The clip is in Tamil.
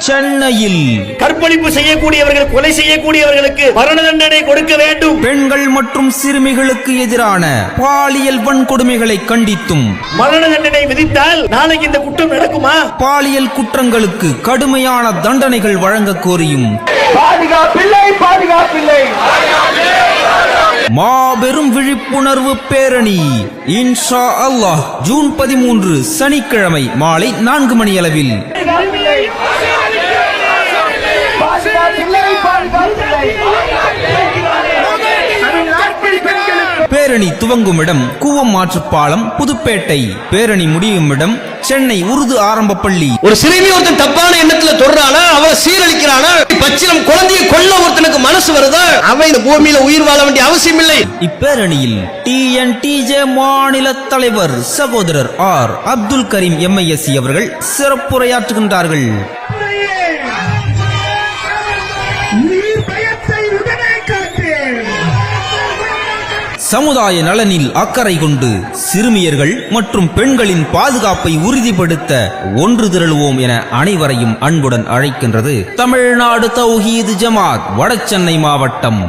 சென்னையில் கற்பழிப்பு செய்யக்கூடியவர்கள், கொலை செய்யக்கூடியவர்களுக்கு மரண தண்டனை கொடுக்க வேண்டும். பெண்கள் மற்றும் சிறுமிகளுக்கு எதிரான பாலியல் வன்கொடுமைகளை கண்டித்தும் மரண தண்டனை விதித்தால் நாளைக்கு இந்த குற்றம் நடக்குமா? பாலியல் குற்றங்களுக்கு கடுமையான தண்டனைகள் வழங்க கோரியும் மாபெரும் விழிப்புணர்வு பேரணி இன்ஷா அல்லாஹ் ஜூன் 13 சனிக்கிழமை மாலை 4 மணி அளவில் பேரணி துவங்கும் இடம் கூவம் மாற்றுப்பாலம், புதுப்பேட்டை. பேரணி முடியும் இடம் சென்னை உருது ஆரம்ப பள்ளி. ஒரு சிறுமி ஒருத்தன் தப்பான எண்ணத்துல தொடுறானா, அவரை சீரழிக்கிறானா, பச்சிலம் குழந்தையை கொல்ல ஒருத்தனுக்கு மனசு வருதா, அவன் இந்த பூமியில உயிர் வாழ வேண்டிய அவசியம் இல்லை. இப்பேரணியில் TNTJ மாநில தலைவர் சகோதரர் ஆர் அப்துல் கரீம் MISC அவர்கள் சிறப்புரையாற்றுகின்றார்கள். சமுதாய நலனில் அக்கறை கொண்டு சிறுமியர்கள் மற்றும் பெண்களின் பாதுகாப்பை உறுதிப்படுத்த ஒன்று திரளுவோம் என அனைவரையும் அன்புடன் அழைக்கின்றது தமிழ்நாடு தௌஹீத் ஜமாத் வடசென்னை மாவட்டம்.